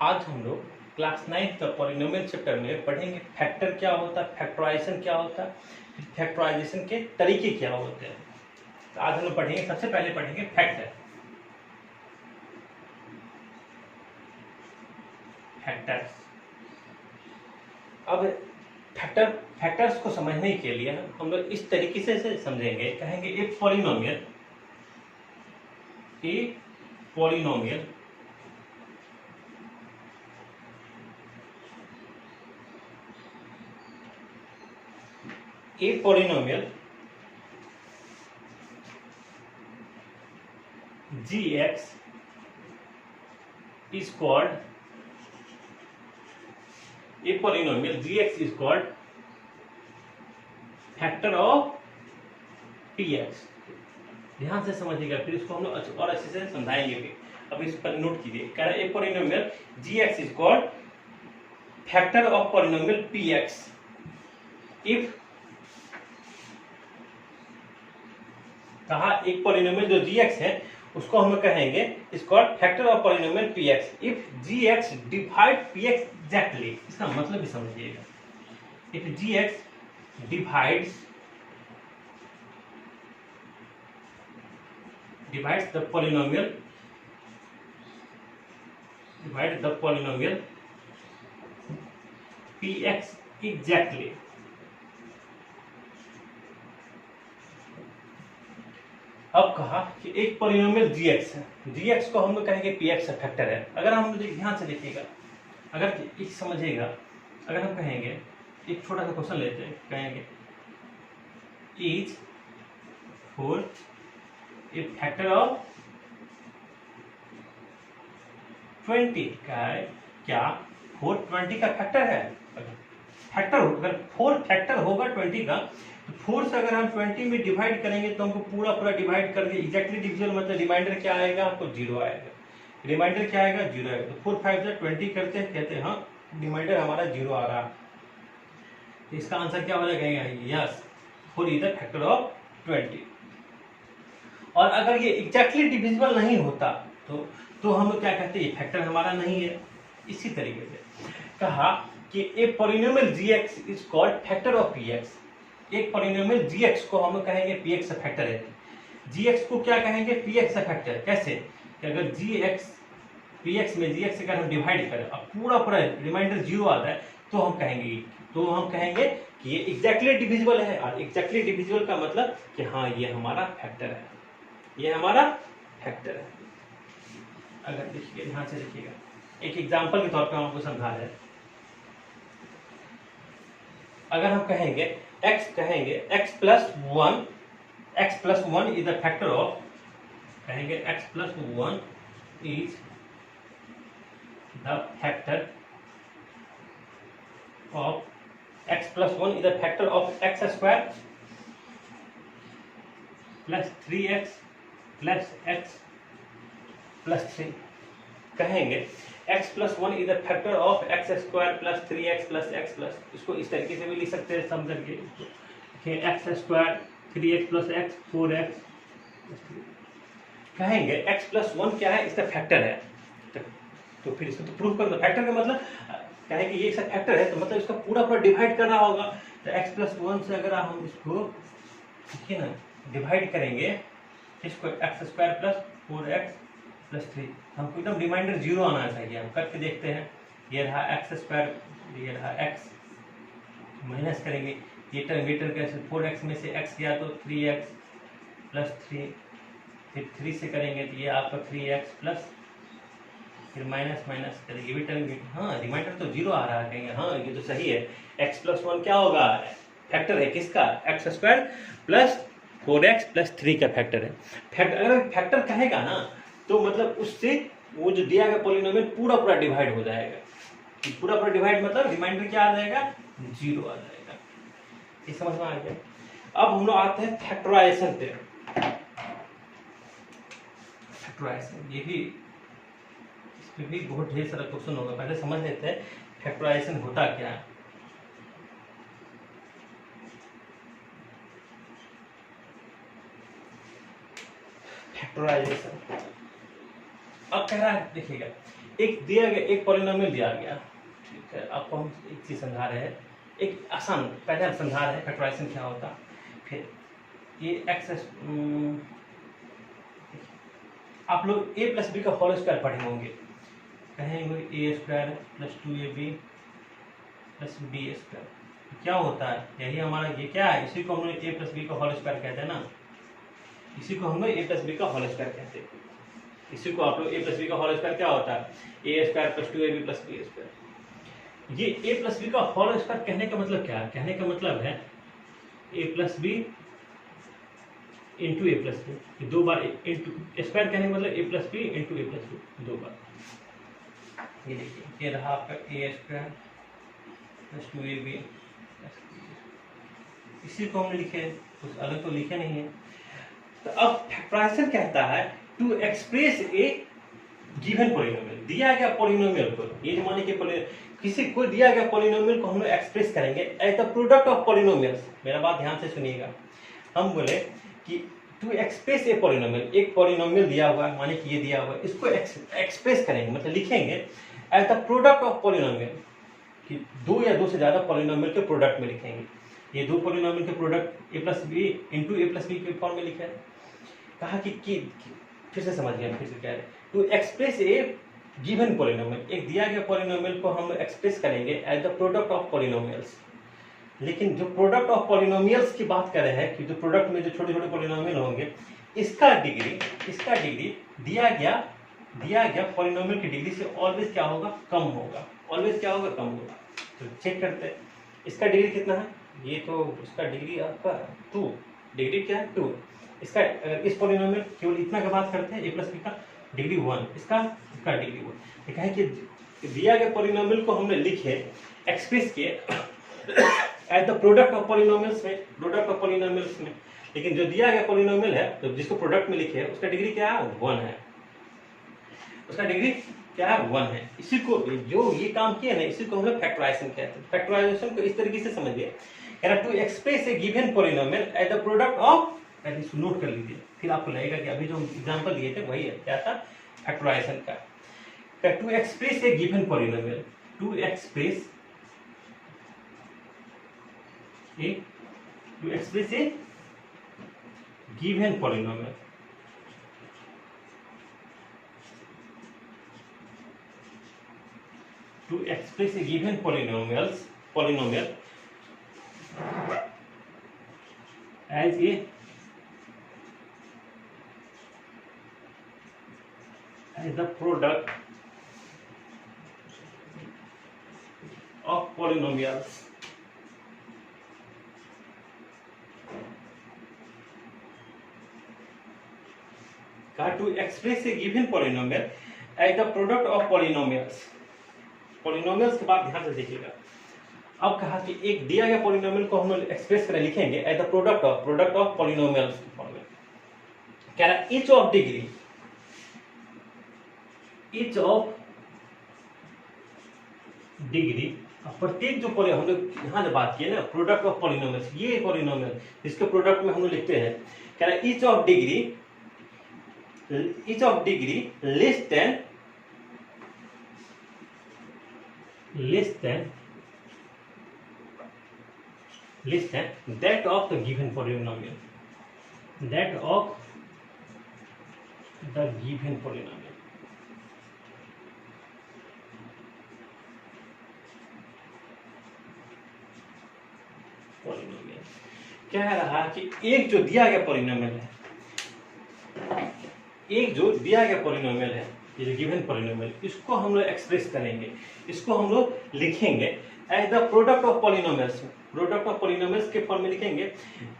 आज हम लोग क्लास 9th का पॉलिनोमियल चैप्टर में पढ़ेंगे फैक्टर क्या होता है, फैक्टराइजेशन क्या होता है, फिर फैक्टराइजेशन के तरीके क्या होते हैं। तो आज हम लोग पढ़ेंगे, सबसे पहले पढ़ेंगे फैक्टर। फैक्टर्स। अब फैक्टर्स को समझने के लिए हम लोग इस तरीके से समझेंगे, कहेंगे एक polynomial gx is called factor of px। ध्यान से समझिएगा, फिर इसको हम लोग और अच्छे से समझाएंगे भी। अब इस पर नोट कीजिए, कह रहा है a polynomial gx is called factor of polynomial px if, कहा एक पॉलिनोमियल जो gx है उसको हम कहेंगे is called factor of polynomial px if gx divide px exactly. इसका मतलब भी समझिएगा, if gx divides the polynomial px exactly। अब कहा कि एक पॉलिनोमियल gx है, gx को हम लोग कहेंगे px फैक्टर है। अगर हम लोग ध्यान से देखिएगा, अगर एक समझिएगा, अगर हम कहेंगे एक छोटा सा क्वेश्चन लेते हैं, कहेंगे इज 4 ए फैक्टर ऑफ 20 का है, क्या 4 20 का फैक्टर है? फैक्टर अगर 4 फैक्टर होगा 20 का, तो 4 से अगर हम 20 में डिवाइड करेंगे तो हमको पूरा डिवाइड करके एग्जैक्टली डिविजन मतलब रिमाइंडर क्या आएगा, आपको 0 आएगा। रिमाइंडर क्या आएगा? 0 आएगा। तो 4 5 से 20 करते हैं, कहते हैं हाँ रिमाइंडर हमारा 0 आ रहा। तो इसका आंसर क्या हो जाएगा? Yes, 4 is the factor of 20। और अगर ये एग्जैक्टली डिविजिबल नहीं होता तो हम लोग क्या कहते हैं, ये फैक्टर हमारा नहीं है। इसी तरीके से कहा कि एक polynomial gx is called factor of px। एक पॉलिनोमियल gx को हम लोग कहेंगे px का फैक्टर है। gx को क्या कहेंगे? px का फैक्टर। कैसे कि अगर gx px में gx से अगर हम डिवाइड करें और पूरा रिमाइंडर 0 आता है तो हम कहेंगे कि ये एग्जैक्टली डिविजिबल है। और एग्जैक्टली डिविजिबल का मतलब कि हाँ ये हमारा फैक्टर है, ये हमारा फैक्टर है। अगर देखिए ध्यान से देखिएगा, एक एग्जांपल के तौर पे हम आपको समझा रहे हैं। अगर हम कहेंगे x plus 1 is the factor of, कहेंगे x plus 1 is the factor of x plus 1 is the factor of x square plus 3x plus x plus 3। कहेंगे x plus 1 is the factor of x square plus 3x plus x plus, इसको इस तरीके से भी लिख सकते हैं समझ के, x square 3x plus x 4x। कहेंगे x प्लस 1 क्या है? इसका फैक्टर है। तो फिर इसको तो प्रूफ करना, फैक्टर का मतलब कहेंगे ये इसका फैक्टर है तो मतलब इसका पूरा डिवाइड करना होगा। तो x प्लस 1 से अगर हम इसको देखिए ना डिवाइड करेंगे, इसको x square plus 4x plus 3, हमको एकदम रिमाइंडर 0 आना चाहिए। हम करके देखते हैं, ये रहा x स्क्वायर, ये रहा x, माइनस करेंगे ये टर्म कैसे, 4x में से x गया तो 3x प्लस 3, फिर 3 से करेंगे तो ये आपका 3x प्लस, फिर माइनस करेंगे भी टर्म, हाँ रिमाइंडर तो 0 आ रहा है। कहेंगे हाँ ये तो सही है, x प्लस 1 क्या होगा? फैक्टर है किसका? x square plus 4x plus 3 का फैक्टर है। अगर फैक्टर कहेगा ना तो मतलब उससे वो जो दिया गया पॉलिनोमियल पूरा डिवाइड हो जाएगा। पूरा डिवाइड मतलब रिमाइंडर क्या आ जाएगा? 0 आ जाएगा। ये समझ में आ गया। अब हम लोग आते हैं फैक्टराइजेशन पे। फैक्टराइजेशन ये भी, इसमें भी बहुत ढेर सारा क्वेश्चन होगा। पहले समझ लेते हैं फैक्टराइजेशन होता क्या है। फैक्टराइजेशन अब कह रहा है, देखिएगा एक दिया गया, एक पॉलिनोमियल दिया गया, ठीक है, आपको हम एक चीज समझा रहे हैं, एक आसान, पहले हम समझा रहे हैं फैक्टराइजेशन क्या होता है। फिर ये एक्स, आप लोग ए प्लस बी का होल स्क्वायर पढ़े होंगे, कहेंगे A square plus 2ab plus B square, क्या होता है, यही हमारा ये क्या है, इसी को हम लोग ए प्लस बी का होल स्क्वायर कहते हैं ना, इसी को हम लोग ए प्लस बी का होल स्क्वायर कहते हैं। इसी को आप लोग ए प्लस बी का होल स्क्वायर क्या होता है, A square plus 2ab plus B square. ये ए प्लस बी का होल स्क्वायर कहने का मतलब क्या है, कहने का मतलब है A plus B into A plus B, दो बार इंटू स्क्वायर कहने का मतलब ए plus B into A plus B, दो बार। ये देखिए ये रहा आपका ए स्क्वायर प्लस 2ab, इसी को हमने लिखे, कुछ अलग तो लिखे नहीं है। तो अब फैक्टराइजेशन कहता है to express a given polynomial, दिया गया पॉलिनोमियल को, ये जो माने कि किसी को दिया गया पॉलिनोमियल को हम लोग एक्सप्रेस करेंगे as the product of polynomials. मेरा बात ध्यान से सुनिएगा, हम बोले कि टू एक्सप्रेस ए पॉलिनोमियल, एक पॉलिनोमियल दिया हुआ है, माने कि ये दिया हुआ है, इसको एक्सप्रेस करेंगे मतलब लिखेंगे as the product of polynomial, कि दो या दो से ज्यादा पॉलिनोमियल के प्रोडक्ट में लिखेंगे। ये दो पॉलिनोमियल के product A plus B into A plus B के फॉर्म में लिखा है। कहा कि फिर से समझिए, फिर से कह रहे to express a given polynomial, एक दिया गया पॉलिनोमियल को हम एक्सप्रेस करेंगे as the product of polynomials. लेकिन जो प्रोडक्ट ऑफ पॉलिनोमियल्स की बात कर रहे हैं कि जो प्रोडक्ट में जो छोटे छोटे पॉलिनोमियल होंगे, इसका डिग्री दिया गया पॉलिनोमियल की डिग्री से ऑलवेज क्या होगा, कम होगा, ऑलवेज क्या होगा, कम होगा। तो चेक करते हैं इसका डिग्री कितना है, ये तो इसका डिग्री आपका 2, डिग्री क्या है 2, इसका इस पॉलिनोमियल केवल इतना का बात करते हैं ए प्लस बी का डिग्री 1, इसका डिग्री 1। देखा है कि दिया गया पॉलिनोमियल को हमने लिखे एक्सप्रेस किए as the product of polynomials में, लेकिन जो दिया गया पॉलिनोमियल है तो जिसको प्रोडक्ट में लिखे उसका डिग्री क्या है, 1 है, उसका डिग्री क्या है, 1 है। इसी को जो ये काम किया ना, इसी को हम लोग फैक्टराइजेशन कहते हैं। फैक्टराइजेशन को इस तरीके से समझिए, to express a given polynomial as the product of, इसको नोट कर लीजिए, फिर आपको लगेगा कि अभी जो एग्जांपल दिए थे वही है, क्या था, फैक्टराइजेशन का। To express a given polynomial, to express a given polynomial, to express a given polynomial as the product of polynomials, to express a given polynomial as the product of polynomials। Polynomials के बाद ध्यान से देखिएगा, अब कहा कि एक दिया गया पॉलिनोमियल को हम एक्सप्रेस करें, लिखेंगे as the product of polynomials के फॉर्म में। कह रहा ईच ऑफ डिग्री, प्रत्येक जो हम लोग यहाँ जो बात किए ना प्रोडक्ट ऑफ पॉलिनोमियल्स, ये पॉलिनोमियल जिसके प्रोडक्ट में हम लोग लिखते हैं, कह रहा each of degree less than that of the given polynomial, कह रहा कि एक जो दिया गया पॉलिनोमियल है, ये जो गिवन पॉलिनोमियल, इसको हम लोग एक्सप्रेस करेंगे, इसको हम लोग लिखेंगे as the product of polynomials के फॉर्म में लिखेंगे।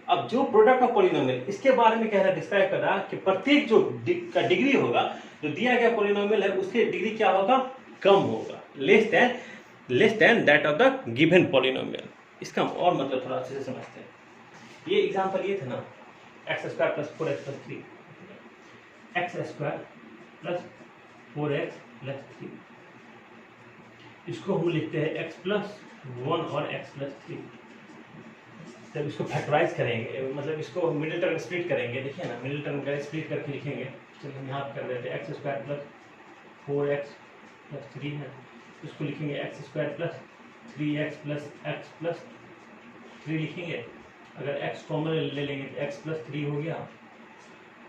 अब जो प्रोडक्ट ऑफ पॉलिनोमियल, इसके बारे में कह रहा, डिस्क्राइब कर रहा कि प्रत्येक जो का डिग्री होगा, जो दिया गया पॉलिनोमियल है उसके डिग्री क्या होगा, कम होगा, less than that of the given polynomial. इसका और मतलब थोड़ा अच्छे से समझते हैं। ये एग्जांपल ये था ना, x² + 4x + 3, x² + 4x + 3, इसको हम लिखते हैं x + 1 और x + 3। जब इसको फैक्टराइज करेंगे, मतलब इसको मिडिल टर्म स्प्लिट करेंगे, देखिए ना मिडिल टर्म का स्प्लिट करके लिखेंगे। चलिए हम यहाँ कर देते हैं x² + 4x प्लस 3 है, इसको लिखेंगे x square plus 3x plus x plus 3 लिखेंगे। अगर x कॉमन ले लेंगे तो x प्लस 3 हो गया,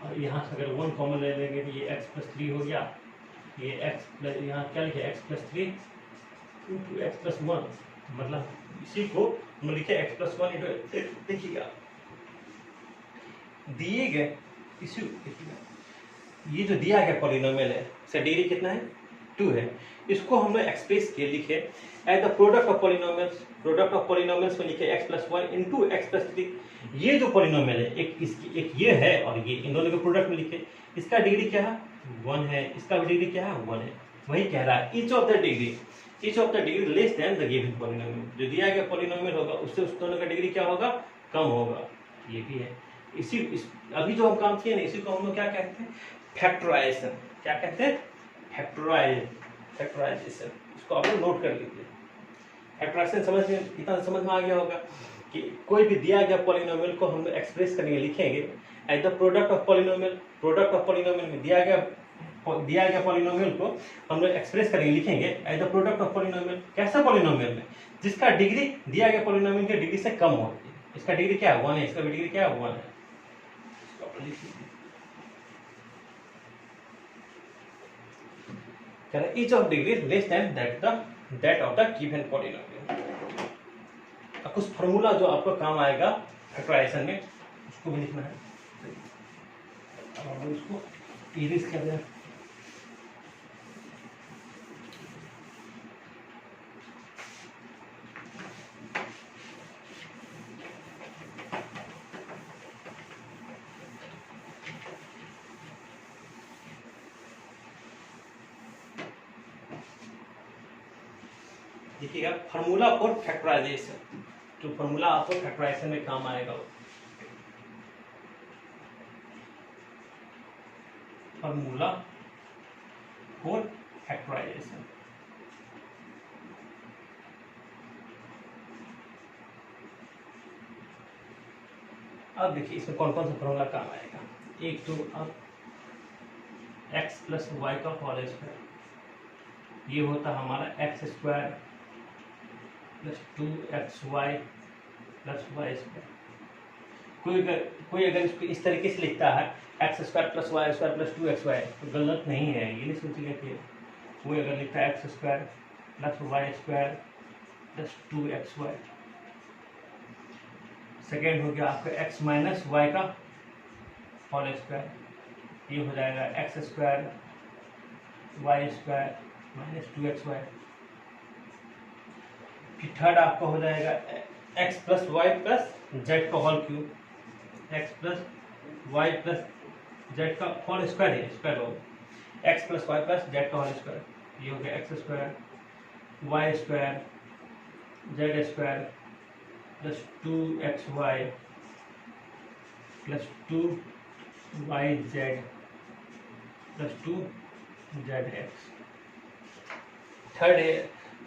और यहाँ से अगर 1 कॉमन ले लेंगे तो ये x प्लस 3 हो गया, ये x प्लस यहाँ क्या लिखे x plus 3 into x plus 1, मतलब इसी को हम लिखे x प्लस 1 इंटू। देखिएगा दिए गए इसी ये जो दिया गया पॉलिनोमियल है इसका डिग्री कितना है 2 है, इसको हमने एक्सप्रेस किए लिखे as the product of polynomials में लिखे x plus 1 into x plus 3। ये जो पॉलिनोमियल है एक ये है और ये इन दोनों के प्रोडक्ट में लिखे, इसका डिग्री क्या है 1 है, इसका भी डिग्री क्या है 1 है। वही कह रहा है each of the degree less than the given polynomial, जो दिया गया पॉलिनोमियल होगा उससे उस दोनों का डिग्री क्या होगा कम होगा, ये भी है। अभी जो हम काम किए ना इसी को हम लोग क्या कहते हैं फैक्टराइजेशन, क्या कहते हैं फैक्टराइजेशन, इसको आप लोग नोट कर लीजिए। फैक्टराइजेशन इतना समझ में आ गया होगा कि कोई भी दिया गया पॉलिनोमियल को हम लोग एक्सप्रेस करेंगे लिखेंगे as the product of polynomial में दिया गया पॉलिनोमियल को हम लोग एक्सप्रेस करेंगे लिखेंगे as the product of polynomial. कैसा पॉलिनोमियल में जिसका डिग्री दिया गया पॉलिनोमियल के डिग्री से कम होती है, इसका डिग्री क्या है 1 है, इसका भी डिग्री क्या है 1 है। each of degree less than that of the given polynomial। अब कुछ फॉर्मूला जो आपको काम आएगा फैक्टराइजेशन में उसको भी लिखना है, और उसको इरेज कर दें। देखिएगा फार्मूला फॉर फैक्टराइजेशन, जो फार्मूला आपको फैक्टराइजेशन में काम आएगा वो फार्मूला फॉर फैक्टराइजेशन। अब देखिए इसमें कौन कौन सा फार्मूला काम आएगा। एक तो अब x प्लस वाई का होल स्क्वायर, ये होता है हमारा एक्स स्क्वायर प्लस 2xy प्लस वाई स्क्वायर। कोई अगर इसको इस तरीके से लिखता है x square plus Y square plus 2xy तो गलत नहीं है, ये नहीं सोचेगा कि कोई अगर लिखता है x square plus Y square plus 2xy। Second हो गया आपका एक्स माइनस वाई का होल स्क्वायर, ये हो जाएगा X square Y square minus 2xy। फिर थर्ड आपका हो जाएगा X plus Y plus Z का whole cube, X plus Y plus Z का होल स्क्वायर है, स्क्वायर होगा X plus Y plus Z का होल स्क्वायर, ये हो गया X square Y square Z square plus 2xy plus 2yz plus 2zx। Third है,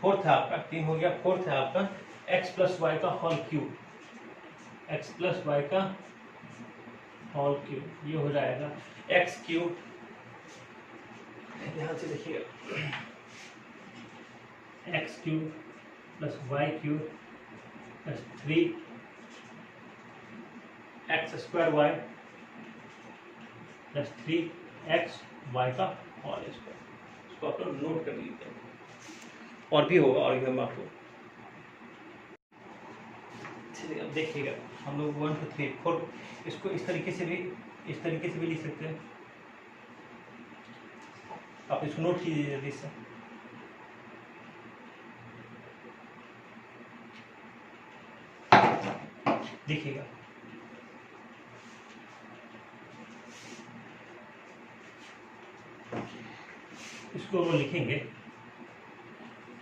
fourth है आपका 3 हो गया, फोर्थ है आपका x प्लस वाई का whole cube, x plus y का होल क्यूब, ये हो जाएगा एक्स क्यूब। ध्यान से देखिएगा x cube plus y cube plus 3 x square y plus 3 x y का होल स्क्वायर। इसको आप लोग नोट कर लीजिए, और भी होगा और भी हम आपको। चलिए अब देखिएगा हम लोग 1 2 3 4 इसको इस तरीके से भी लिख सकते हैं। आप इसको नोट कीजिए जल्दी से। देखिएगा इसको वो लिखेंगे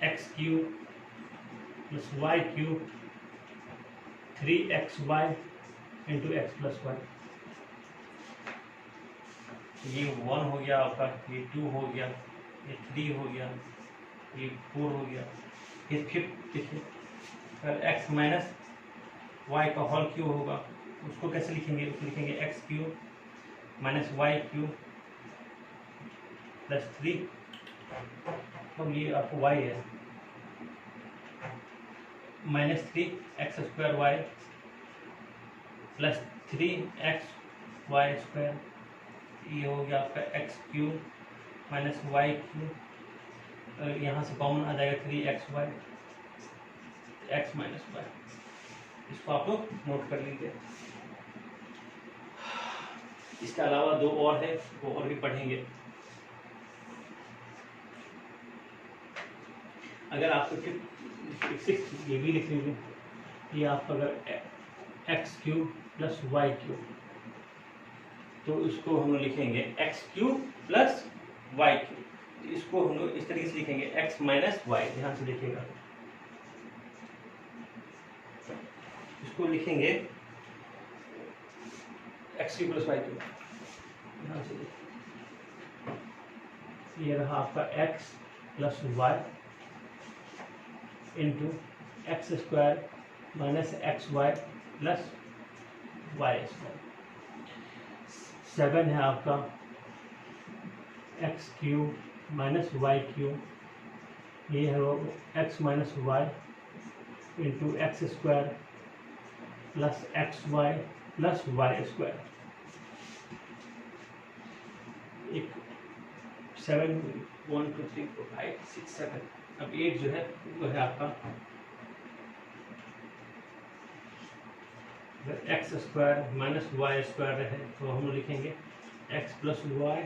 x cube plus y cube 3xy into x plus y. ये 1 हो गया आपका, ये 2 हो गया, ये 3 हो गया, ये 4 हो गया, ये 5 देखिए। अगर x माइनस वाई का होल क्यूब होगा उसको कैसे लिखेंगे, उसको लिखेंगे x cube minus y cube plus 3 अब ये आपको y है -3x² y प्लस 3xy², ये हो गया आपका x³ -y³, यहाँ से कॉमन आ जाएगा 3xy, x माइनस वाई। इसको आप लोग नोट कर लीजिए। इसके अलावा दो और है, वो और भी पढ़ेंगे। अगर आपको ये भी लिख लीजिए, ये आप अगर x³ + y³, तो इसको हम लोग लिखेंगे x³ + y³। इसको हम लोग इस तरीके से लिखेंगे x माइनस वाई। ध्यान से देखिएगा, इसको लिखेंगे x³ + y³। ध्यान से देखिए, ये रहा आपका x + y into x² - xy + y²। 7 है आपका x³ - y³, ये है वो x minus y into x² + xy + y²। एक 7 1 2 3 4 5 6 7, अब 8 जो है वो है आपका x² - y² है, तो हम लोग लिखेंगे x + y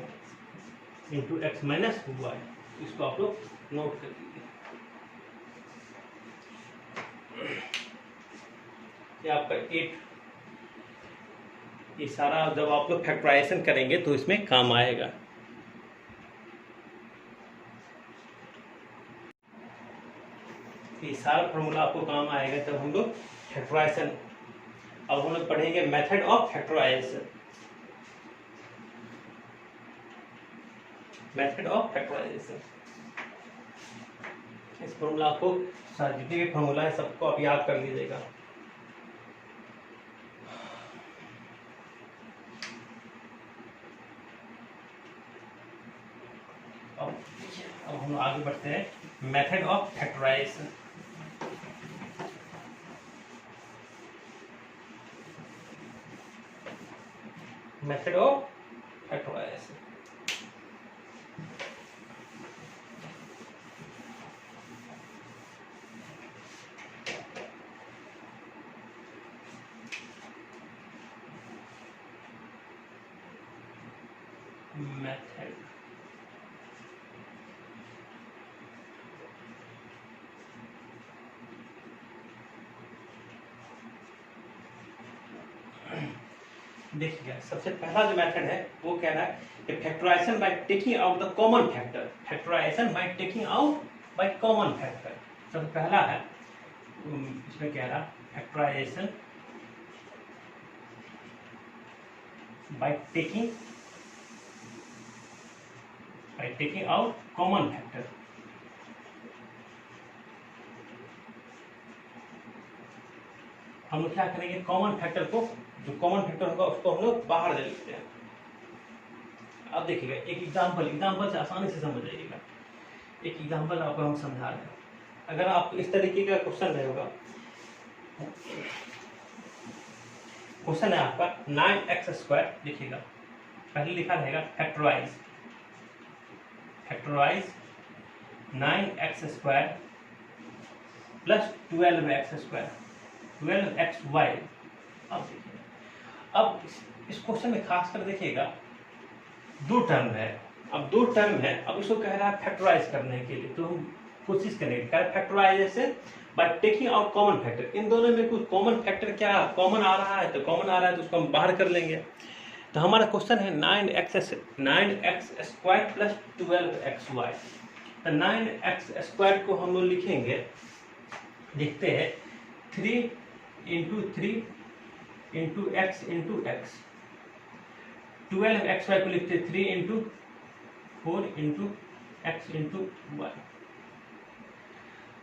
into x minus y. इसको आप लोग नोट कर लीजिए। ये आपका 8, ये सारा जब आप लोग फैक्टराइजेशन करेंगे तो इसमें काम आएगा। ये सारा फॉर्मूला आपको काम आएगा जब हम लोग फैक्टराइजेशन। अब हम लोग पढ़ेंगे method of factorization. Method of factorization, इस फॉर्मूला को जितने भी फॉर्मूला है सबको आप याद कर लीजिएगा। अब हम आगे बढ़ते हैं method of factorization. Method of factorization, method देखिए, सबसे पहला जो मेथड है वो कह रहा है कि factorization by taking out the common factor. Factorization by taking out by common factor सबसे पहला है। इसमें कह रहा factorization by taking out common factor. हम लोग क्या करेंगे, कॉमन फैक्टर को, जो कॉमन फैक्टर होगा उसको हम लोग बाहर ले लेते हैं। अब देखिएगा एक एग्जाम्पल से आसानी से समझ जाइएगा। एक एग्जाम्पल आपको हम समझा रहे हैं। अगर आपको इस तरीके का क्वेश्चन रहेगा, क्वेश्चन है आपका 9x², देखिएगा पहले लिखा रहेगा फैक्टराइज 9x² + 12x², 12xy। अब देखिए, अब इस क्वेश्चन में खास कर देखिएगा दो टर्म है। अब दो टर्म है, अब इसको कह रहा है फैक्टराइज करने के लिए, तो हम कोशिश करेंगे factorization by taking out common factor. इन दोनों में कुछ कॉमन फैक्टर क्या कॉमन आ रहा है, तो कॉमन आ रहा है तो उसको हम बाहर कर लेंगे। तो हमारा क्वेश्चन है 9x² + 12xy। तो 9x² को हम लोग लिखेंगे, देखते हैं 3 × 3 × x × x। 12xy को लिखते 3 × 4 × x × y।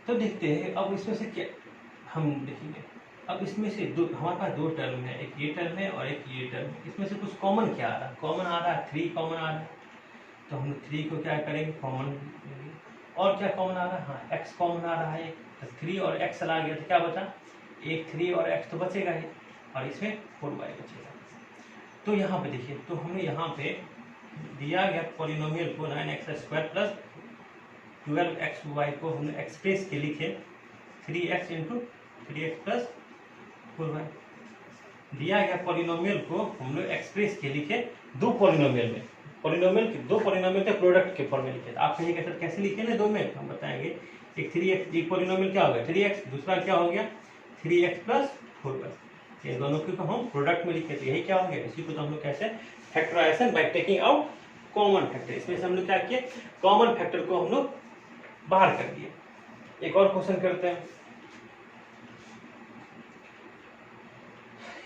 तो देखते हैं अब इसमें से क्या हम देखेंगे। अब इसमें से दो, हमारे पास दो टर्म है, एक ये टर्म है और एक ये टर्म है। इसमें से कुछ कॉमन क्या आ रहा है, कॉमन आ रहा है 3 कॉमन आ रहा है। तो हम 3 को क्या करेंगे, कॉमन। और क्या कॉमन आ रहा है, हाँ x कॉमन आ रहा है, तो 3 और x चला गया तो क्या बचा, एक 3 और x तो बचेगा ही, और इसमें 4y बचेगा। तो यहाँ पे देखिए, तो हमने यहाँ पे दिया गया पॉलिनोमियल को 9x² प्लस 12xy को हमने एक्सप्रेस के लिखे 3x into 3x plus 4y। दिया गया पॉलिनोमियल को हम लोग एक्सप्रेस के लिखे दो पॉलिनोमियल में, दो पॉलिनोमियल के प्रोडक्ट के फॉर्म में लिखे। आप कहिए सर कैसे लिखे ना दो में, हम बताएंगे। एक 3x, एक पॉलिनोमियल क्या हो गया 3x, दूसरा क्या हो गया 3x प्लस 4y। ये दोनों को तो हम प्रोडक्ट में लिखे, तो यही क्या हो गया, इसी को तो हम लोग कैसे factorization by taking out common factor. इसमें से हम लोग क्या किए, कॉमन फैक्टर को हम लोग बाहर कर दिए। एक और क्वेश्चन करते हैं,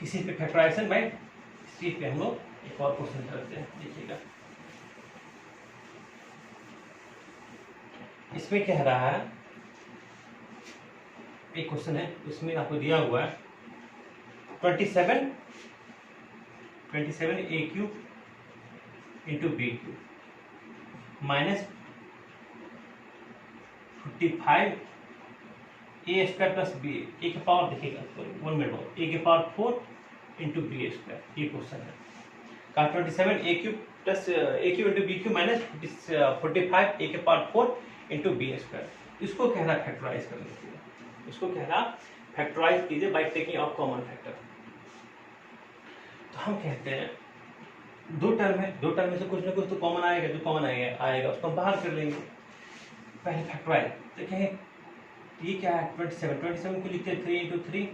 इसी पे फैक्टराइजेशन बाय, इसी पे हम लोग एक और क्वेश्चन करते हैं, देखिएगा। इसमें कह रहा है, एक क्वेश्चन है, इसमें आपको दिया हुआ है 27 a³ into b³ minus 55 a² plus b, ए के पावर देखिएगा, 1 मिनट, a के पावर 4 इंटू b², ये क्वेश्चन है। कहा 27 a³ plus a³ into b³ minus 45 a के पावर 4 इंटू b²। इसको कह रहा फैक्टराइज करने के लिए, इसको कह रहा फैक्टराइज कीजिए bye taking out common factor. तो हम कहते हैं दो टर्म है, दो टर्म में से कुछ ना कुछ तो कॉमन आएगा, जो कॉमन आएगा उसको हम बाहर कर लेंगे। पहले फैक्टराइज देखें, ये क्या है 27 को लिखते हैं 3 इंटू 3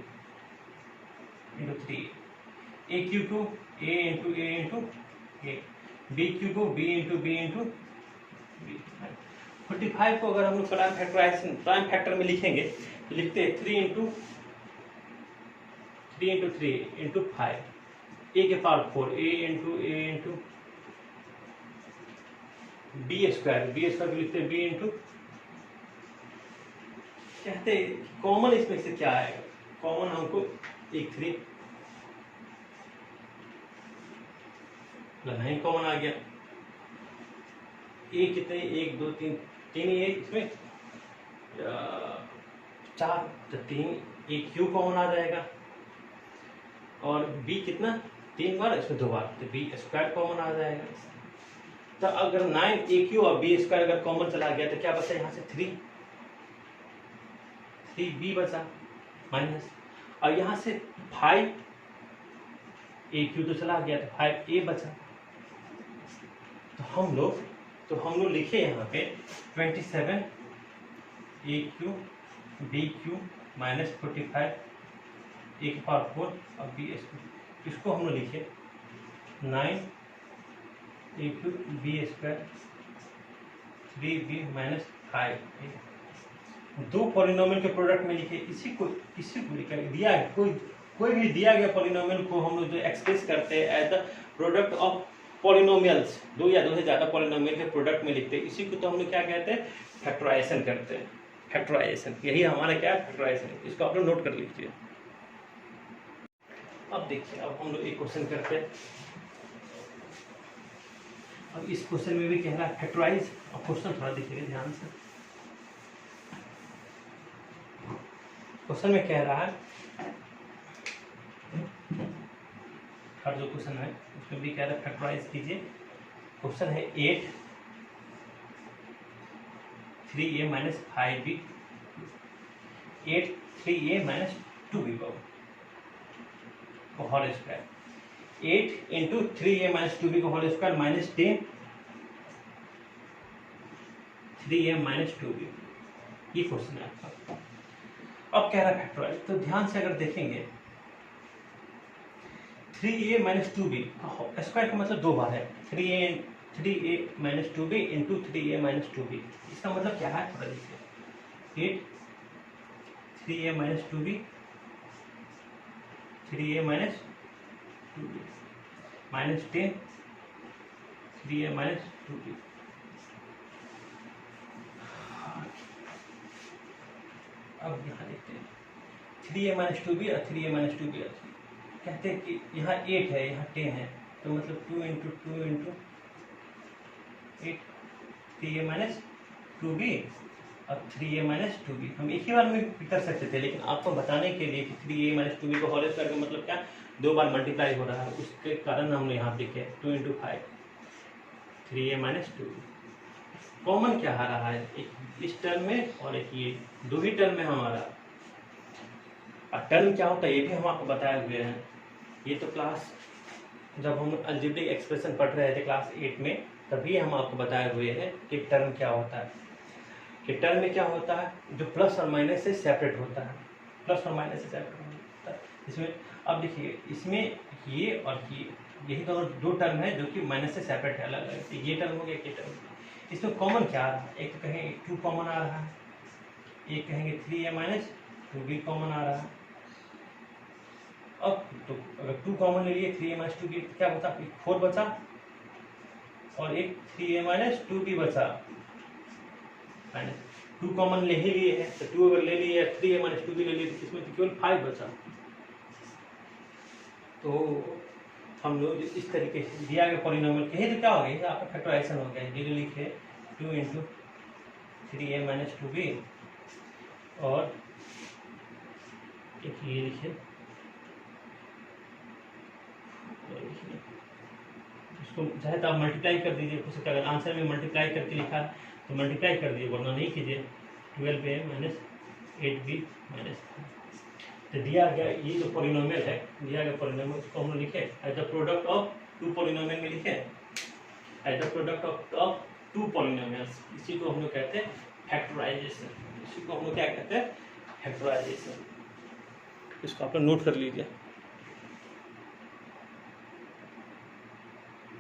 a³ को a इंटू a, b³ को b इंटू b। 45 को अगर हम लोग प्राइम फैक्टर में लिखेंगे तो लिखते हैं 3 इंटू 3 इंटू 5, a के पावर 4, a इंटू b² को लिखते हैं b इंटू। कहते हैं कॉमन इसमें से क्या आएगा, कॉमन हमको एक 3 नहीं कॉमन आ गया, a कितने 1 2 3 ये इसमें 4, तो 3 a³ कॉमन आ जाएगा, और b कितना 3 बार, इसमें 2 बार, तो b² कॉमन आ जाएगा। तो अगर 9a³ और b² अगर कॉमन चला गया तो क्या बचा, यहाँ से 3b बचा माइनस, और यहाँ से 5a³ तो चला गया तो 5a बचा। तो हम लोग लिखे यहाँ पे 27 a³ b³ माइनस 45 a के पावर 4 और b²। इसको हम लोग लिखे 9 a³ b² 3b माइनस 5। दो पॉलिनोमियल के प्रोडक्ट में लिखे, इसी को लिखा दिया है। कोई भी दिया गया पॉलिनोमियल को हम लोग जो एक्सप्रेस करते हैं as the product of polynomials, दो या दो से ज्यादा पॉलिनोमियल के प्रोडक्ट में लिखते हैं, इसी को तो हम लोग क्या कहते हैं, फैक्टराइजेशन करते हैं। फैक्टराइजेशन, यही हमारा क्या है, फैक्टराइजेशन। इसको आप लोग नोट कर लीजिए। अब देखिए, अब हम लोग एक क्वेश्चन करते हैं। अब इस क्वेश्चन में भी कह रहा है फैक्टराइज, और क्वेश्चन थोड़ा देखिएगा ध्यान से। क्वेश्चन में कह रहा है, हर जो क्वेश्चन है उसमें भी कह रहा है फैक्टराइज कीजिए। क्वेश्चन है 8 3a minus 5b 8 3a minus 2b को whole square, 8 into 3a minus 2b को whole square minus 10 3a minus 2b। ये क्वेश्चन है आपका। अब कह रहा है फैक्टराइज, तो ध्यान से अगर देखेंगे 3a माइनस 2b स्क्वायर का मतलब दो बार है, 3a minus 2b into 3a minus 2b। इसका मतलब क्या है, थोड़ा देखिए, 8 3a minus 2b 3a minus 2b minus 10 3a minus 2b। अब यहाँ देखते हैं 3a माइनस 2b और 3a माइनस 2b। कहते हैं कि यहाँ 8 है, यहाँ 10 है, तो मतलब 2 इंटू 8 3a माइनस 2b और 3a माइनस 2b। हम एक ही बार में भी कर सकते थे, लेकिन आपको बताने के लिए कि 3a माइनस 2b को होल स्क्वायर का मतलब क्या, 2 बार मल्टीप्लाई हो रहा है, उसके कारण हमने यहाँ लिखे 2 × 5 3a माइनस 2b। कॉमन क्या आ रहा है, एक इस टर्म में और एक ये, दो ही टर्म में हमारा। और टर्म क्या होता है ये भी हम आपको बताए हुए हैं। ये तो क्लास जब हम अलजेब्रिक एक्सप्रेशन पढ़ रहे थे क्लास 8 में, तभी हम आपको बताए हुए हैं कि टर्म क्या होता है। कि टर्म में क्या होता है, जो प्लस और माइनस से सेपरेट होता है, प्लस और माइनस से सेपरेट होता है। इसमें अब देखिए, इसमें ये और ये, यही दोनों दो टर्म है जो कि माइनस से सेपरेट है, अलग अलग। ये टर्म हो गया, ये टर्म। इसमें कॉमन क्या आ रहा है, एक तो कहेंगे 2 कॉमन आ रहा है, एक कहेंगे 3a माइनस 2b कॉमन आ रहा है। अब तो अगर 2 कॉमन ले लिए 3a माइनस 2b, क्या बचा, 4 बचा और एक 3a माइनस 2b बचा। 2 कॉमन ले ही लिए है, तो 2 अगर ले लिए, 3a माइनस 2b ले लिए, तो इसमें तो केवल 5 बचा। तो हम लोग इस तरीके से दिया गया पॉलिनोमियल के, तो क्या हो गया, आपका फैक्टराइजेशन हो गया। ये लिखे 2 × 3a माइनस 2b और एक ये लिखे, इसको चाहे तो आप मल्टीप्लाई कर दीजिए, हो सकता है अगर आंसर में मल्टीप्लाई करके लिखा है तो मल्टीप्लाई कर दीजिए, वरना नहीं कीजिए। 12a minus 8b minus. तो दिया गया ये जो पॉलिनोमियल है, दिया गया पॉलिनोमियल, उसको हम लोग लिखे as the product of 2 polynomial में लिखे as the product of 2 polynomials. इसी को हम लोग कहते हैं फैक्टराइजेशन। इसी को हम लोग क्या कहते हैं, फैक्टराइजेशन। इसको आप लोग नोट कर लीजिए।